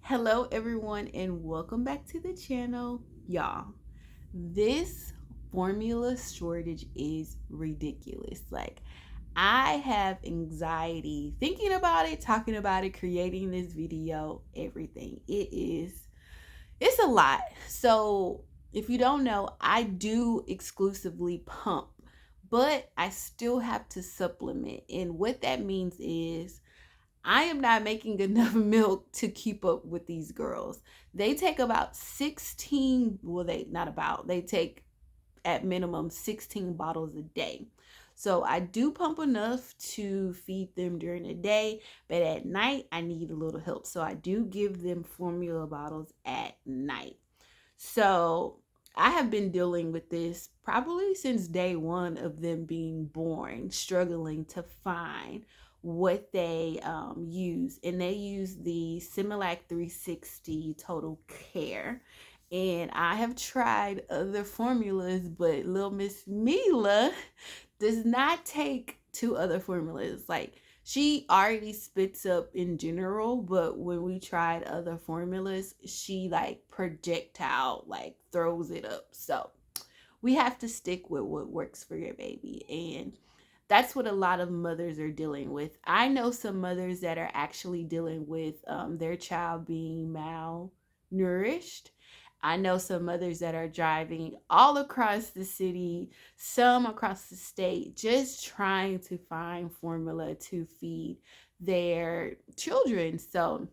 Hello, everyone, and welcome back to the channel. Y'all, this formula shortage is ridiculous. I have anxiety thinking about it, talking about it, creating this video, everything. It's a lot. So, if you don't know, I do exclusively pump, but I still have to supplement. And what that means is I am not making enough milk to keep up with these girls. They take about 16, well, they take at minimum 16 bottles a day. So I do pump enough to feed them during the day, but at night I need a little help. So I do give them formula bottles at night. So I have been dealing with this probably since day one of them being born, struggling to find what they use. And they use the Similac 360 Total Care. And I have tried other formulas, but little Miss Mila does not take two other formulas. She already spits up in general, but when we tried other formulas, she projectile throws it up. So we have to stick with what works for your baby. And that's what a lot of mothers are dealing with. I know some mothers that are actually dealing with their child being malnourished. I know some mothers that are driving all across the city, some across the state, just trying to find formula to feed their children. So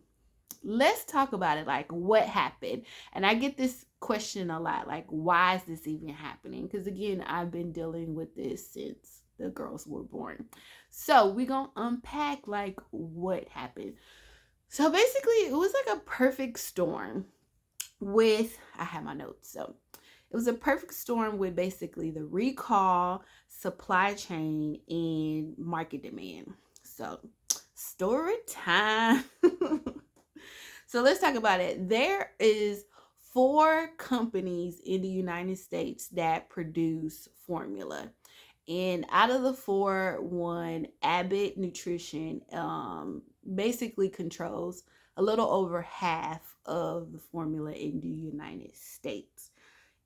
let's talk about it. Like, what happened? And I get this question a lot, like, why is this even happening? Because again, I've been dealing with this since the girls were born. So we're gonna unpack like what happened. So basically, it was like a perfect storm with, I have my notes. So it was a perfect storm with basically the recall, supply chain, and market demand. So story time. So let's talk about it. There is four companies in the United States that produce formula. And out of the four, one, Abbott Nutrition, basically controls a little over half of the formula in the United States.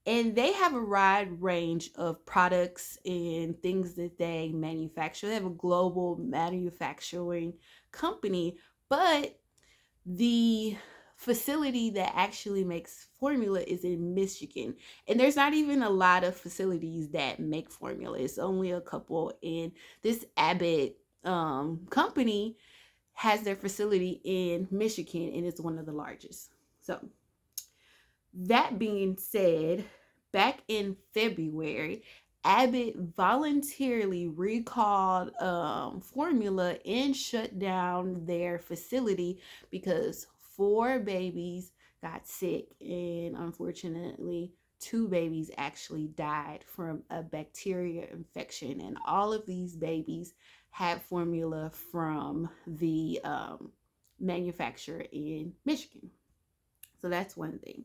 And they have a wide range of products and things that they manufacture. They have a global manufacturing company, but the facility that actually makes formula is in Michigan. And there's not even a lot of facilities that make formula. It's only a couple. And this Abbott company has their facility in Michigan, and it's one of the largest. So that being said, back in February, Abbott voluntarily recalled formula and shut down their facility because four babies got sick, and unfortunately, two babies actually died from a bacteria infection. And all of these babies had formula from the manufacturer in Michigan. So that's one thing.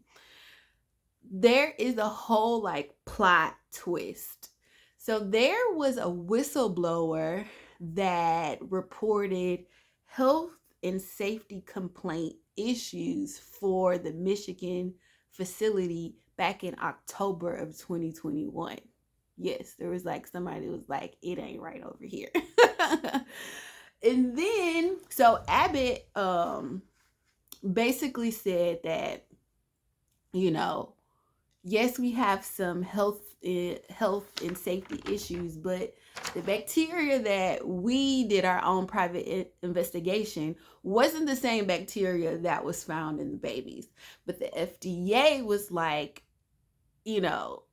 There is a whole plot twist. So there was a whistleblower that reported health and safety complaint issues for the Michigan facility back in October of 2021. Yes, there was somebody was like, it ain't right over here. And then so Abbott basically said that, you know, yes, we have some health and safety issues, but the bacteria that we did our own private investigation wasn't the same bacteria that was found in the babies. But the FDA was like,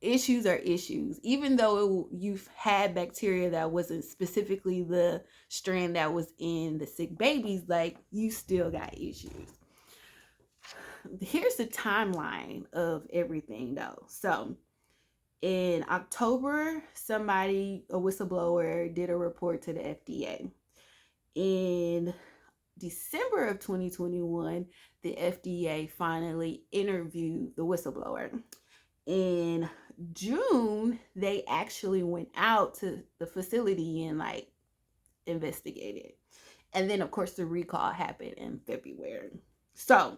issues are issues. Even though you've had bacteria that wasn't specifically the strand that was in the sick babies, you still got issues. Here's the timeline of everything though. So in October, a whistleblower, did a report to the FDA. In December of 2021, the FDA finally interviewed the whistleblower. In June, they actually went out to the facility and investigated. And then, of course, the recall happened in February. So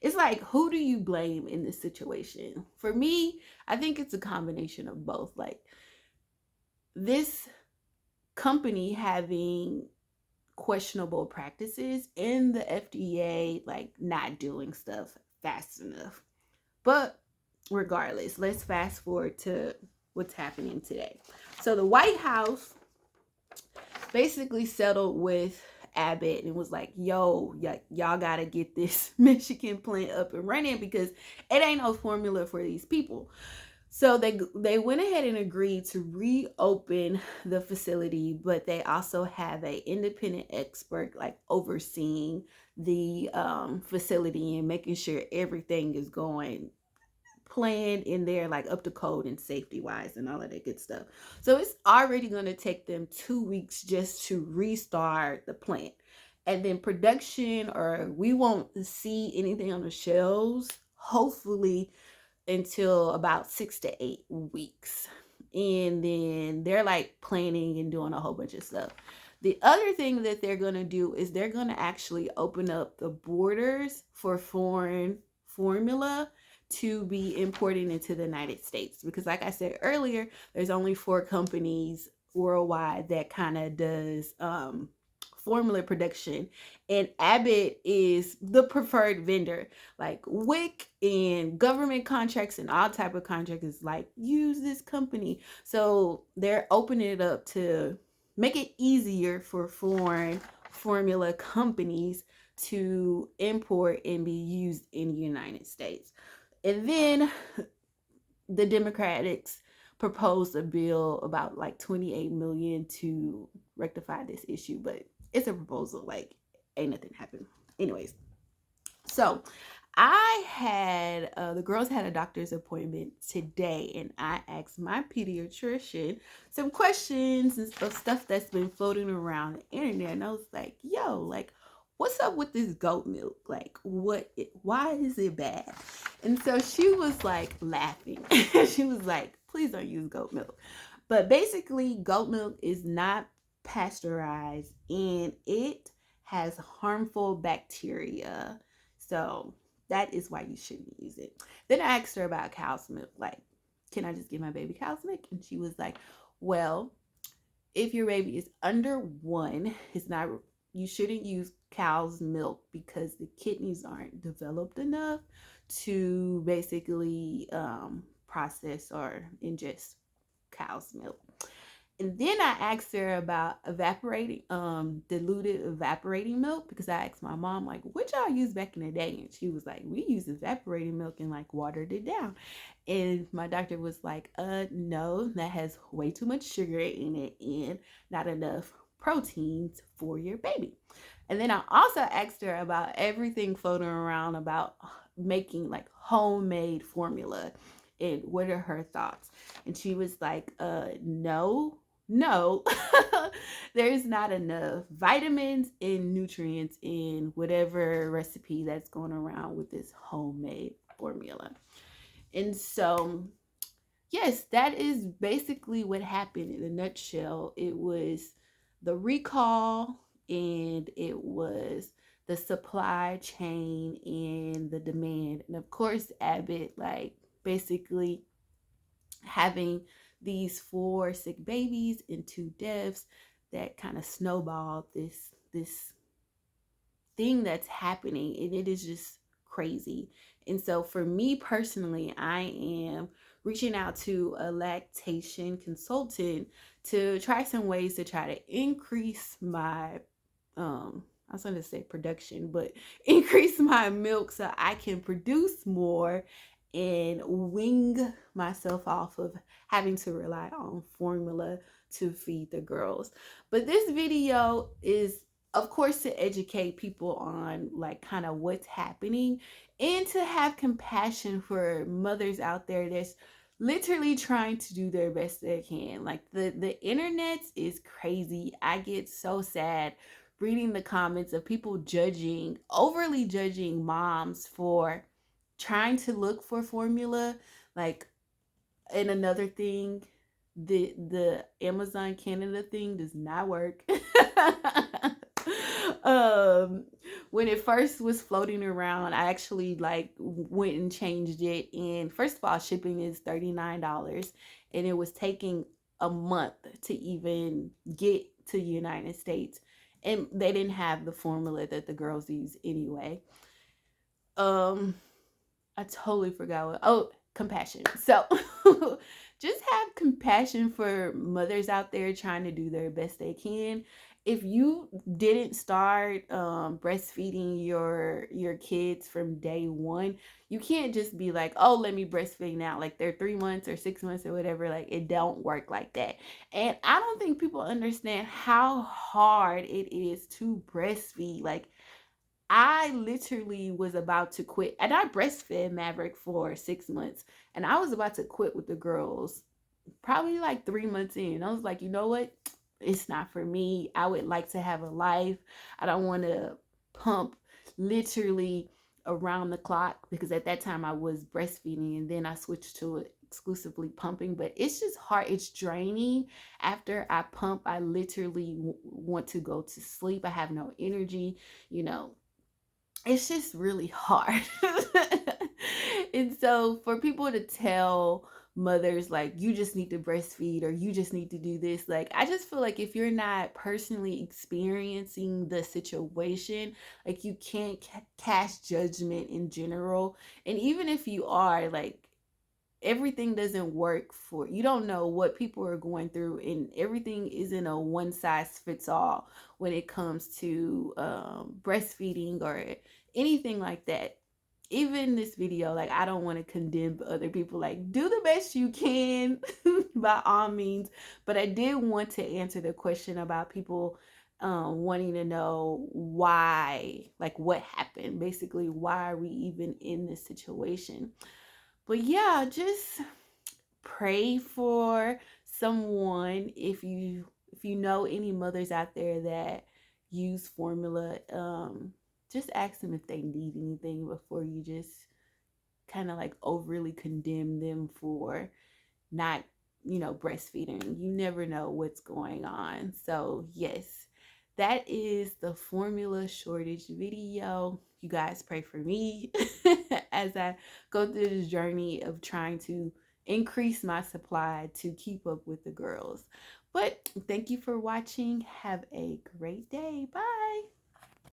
it's like, who do you blame in this situation? For me, I think it's a combination of both. Like, this company having questionable practices and the FDA like not doing stuff fast enough. But regardless, let's fast forward to what's happening today. So the White House basically settled with Abbott and was like, yo, y'all gotta get this Michigan plant up and running because it ain't no formula for these people. So they went ahead and agreed to reopen the facility, but they also have a independent expert like overseeing the facility and making sure everything is going planned in there, like up to code and safety wise and all of that good stuff. So it's already going to take them 2 weeks just to restart the plant. And then production, or we won't see anything on the shelves, hopefully until about 6 to 8 weeks. And then they're like planning and doing a whole bunch of stuff. The other thing that they're going to do is they're going to actually open up the borders for foreign formula to be imported into the United States. Because like I said earlier, there's only 4 companies worldwide that kind of does formula production, and Abbott is the preferred vendor. Like WIC and government contracts and all type of contracts is like, use this company. So they're opening it up to make it easier for foreign formula companies to import and be used in the United States. And then the Democrats proposed a bill about like 28 million to rectify this issue, but it's a proposal, like ain't nothing happened. Anyways, so I had the girls had a doctor's appointment today, and I asked my pediatrician some questions and stuff that's been floating around the internet, and I was like, yo, like, what's up with this goat milk? Like, why is it bad? And so she was like laughing. She was like, please don't use goat milk. But basically, goat milk is not pasteurized and it has harmful bacteria. So that is why you shouldn't use it. Then I asked her about cow's milk. Like, can I just give my baby cow's milk? And she was like, well, if your baby is under 1, it's not, you shouldn't use cow's milk because the kidneys aren't developed enough to basically process or ingest cow's milk. And then I asked her about diluted evaporating milk, because I asked my mom, like, what y'all use back in the day? And she was like, we use evaporating milk and like watered it down. And my doctor was like, no, that has way too much sugar in it and not enough proteins for your baby. And then I also asked her about everything floating around about making like homemade formula and what are her thoughts. And she was like, no, there's not enough vitamins and nutrients in whatever recipe that's going around with this homemade formula. And so, yes, that is basically what happened in a nutshell. It was the recall, and it was the supply chain and the demand. And of course, Abbott, like, basically having these 4 sick babies and 2 deaths that kind of snowballed this thing that's happening, and it is just crazy. And so for me personally, I am reaching out to a lactation consultant to try some ways to try to increase my I was going to say production, but increase my milk so I can produce more and wing myself off of having to rely on formula to feed the girls. But this video is, of course, to educate people on like kind of what's happening and to have compassion for mothers out there that's literally trying to do their best they can. Like the internet is crazy. I get so sad reading the comments of people overly judging moms for trying to look for formula. Like, and another thing, the Amazon Canada thing does not work. um when it first was floating around, I actually like went and changed it. And first of all, shipping is $39, and it was taking a month to even get to the United States. And they didn't have the formula that the girls use anyway. um I totally forgot what. Oh, compassion. So just have compassion for mothers out there trying to do their best they can. If you didn't start breastfeeding your kids from day one, you can't just be like, oh, let me breastfeed now. Like they're 3 months or 6 months or whatever. Like it don't work like that. And I don't think people understand how hard it is to breastfeed. Like I literally was about to quit, and I breastfed Maverick for 6 months, and I was about to quit with the girls probably like 3 months in. I was like, you know what? It's not for me. I would like to have a life. I don't want to pump literally around the clock, because at that time I was breastfeeding and then I switched to exclusively pumping. But it's just hard. It's draining. After I pump, I literally want to go to sleep. I have no energy, you know. It's just really hard. And so for people to tell mothers like you just need to breastfeed or you just need to do this, like I just feel like if you're not personally experiencing the situation, like you can't cast judgment in general. And even if you are, like everything doesn't work for you. Don't know what people are going through, and everything isn't a one size fits all when it comes to breastfeeding or anything like that. Even this video, like I don't want to condemn other people. Like do the best you can by all means. But I did want to answer the question about people wanting to know why, like what happened, basically why are we even in this situation. But yeah, just pray for someone. If you know any mothers out there that use formula, just ask them if they need anything before you just kind of like overly condemn them for not, breastfeeding. You never know what's going on. So yes, that is the formula shortage video. You guys pray for me as I go through this journey of trying to increase my supply to keep up with the girls. But thank you for watching. Have a great day. Bye.